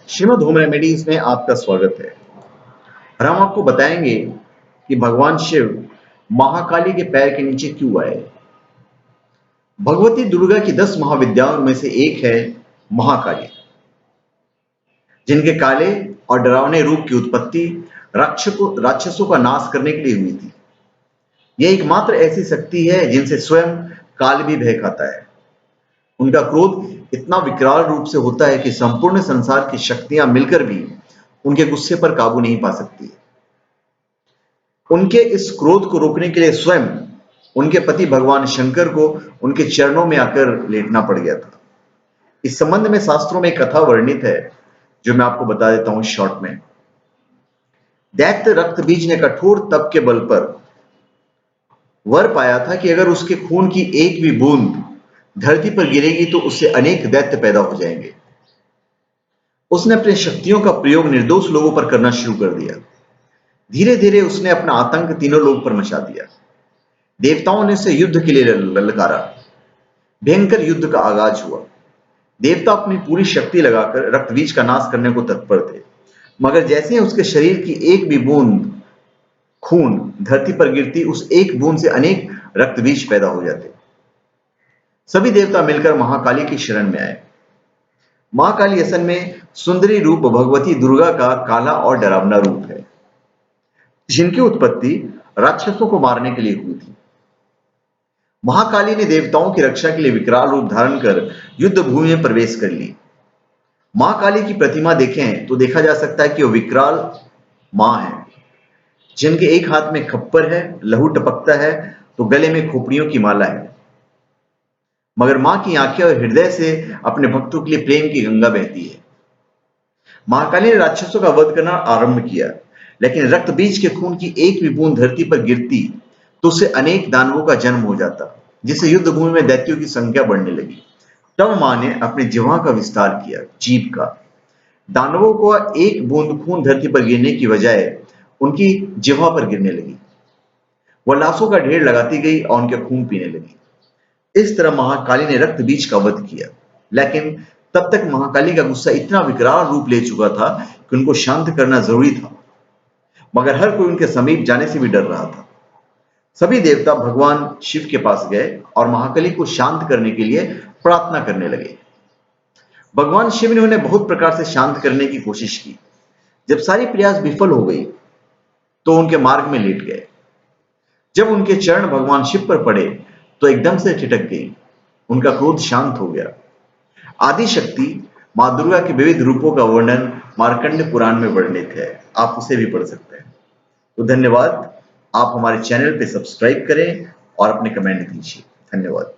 Shrimad home remedies में आपका स्वागत है और हम आपको बताएंगे कि भगवान शिव महाकाली के पैर के नीचे क्यों आए। भगवती दुर्गा की 10 महाविद्याओं में से एक है महाकाली, जिनके काले और डरावने रूप की उत्पत्ति राक्षसों का नाश करने के लिए हुई थी। यह एकमात्र ऐसी शक्ति है जिनसे स्वयं काल भी भय खाता है। उनका क्रोध इतना विकराल रूप से होता है कि संपूर्ण संसार की शक्तियां मिलकर भी उनके गुस्से पर काबू नहीं पा सकती। उनके इस क्रोध को रोकने के लिए स्वयं उनके पति भगवान शंकर को उनके चरणों में आकर लेटना पड़ गया था। इस संबंध में शास्त्रों में एक कथा वर्णित है जो मैं आपको बता देता हूं शॉर्ट में। दैत्य रक्तबीज ने कठोर तप के बल पर वर पाया था कि अगर उसके खून की एक भी बूंद धरती पर गिरेगी तो उससे अनेक दैत्य पैदा हो जाएंगे। उसने अपनी शक्तियों का प्रयोग निर्दोष लोगों पर करना शुरू कर दिया। धीरे धीरे उसने अपना आतंक तीनों लोग पर मचा दिया। देवताओं ने उसे युद्ध के लिए ललकारा। भयंकर युद्ध का आगाज हुआ। देवता अपनी पूरी शक्ति लगाकर रक्तबीज का नाश करने को तत्पर थे, मगर जैसे ही उसके शरीर की एक भी बूंद खून धरती पर गिरती, उस एक बूंद से अनेक रक्तबीज पैदा हो जाते। सभी देवता मिलकर महाकाली की शरण में आए। महाकाली असल में सुंदरी रूप भगवती दुर्गा का काला और डरावना रूप है, जिनकी उत्पत्ति राक्षसों को मारने के लिए हुई थी। महाकाली ने देवताओं की रक्षा के लिए विकराल रूप धारण कर युद्ध भूमि में प्रवेश कर ली। महाकाली की प्रतिमा देखें तो देखा जा सकता है कि वो विकराल मां है, जिनके एक हाथ में खप्पर है, लहू टपकता है तो गले में खोपड़ियों की माला है। मगर मां की आंखें और हृदय से अपने भक्तों के लिए प्रेम की गंगा बहती है। महाकाली ने राक्षसों का वध करना आरंभ किया, लेकिन रक्त बीज के खून की एक भी बूंद धरती पर गिरती तो उससे अनेक दानवों का जन्म हो जाता, जिससे युद्ध भूमि में दैत्यों की संख्या बढ़ने लगी। तब मां ने अपनी जिह्वा का विस्तार किया, जीभ का। दानवों को एक बूंद खून धरती पर गिरने की बजाय उनकी जिह्वा पर गिरने लगी। वह लाशों का ढेर लगाती गई और उनके खून पीने लगी। इस तरह महाकाली ने रक्त बीज का वध किया, लेकिन तब तक महाकाली का गुस्सा इतना विकराल रूप ले चुका था कि उनको शांत करना जरूरी था, मगर हर कोई उनके समीप जाने से भी डर रहा था। सभी देवता भगवान शिव के पास गए और महाकाली को शांत करने के लिए प्रार्थना करने लगे। भगवान शिव ने उन्हें बहुत प्रकार से शांत करने की कोशिश की। जब सारी प्रयास विफल हो गई तो उनके मार्ग में लेट गए। जब उनके चरण भगवान शिव पर पड़े तो एकदम से ठिठक गई। उनका क्रोध शांत हो गया। आदि शक्ति मां दुर्गा के विविध रूपों का वर्णन मार्कंड पुराण में वर्णित है, आप उसे भी पढ़ सकते हैं। तो धन्यवाद। आप हमारे चैनल पे सब्सक्राइब करें और अपने कमेंट दीजिए। धन्यवाद।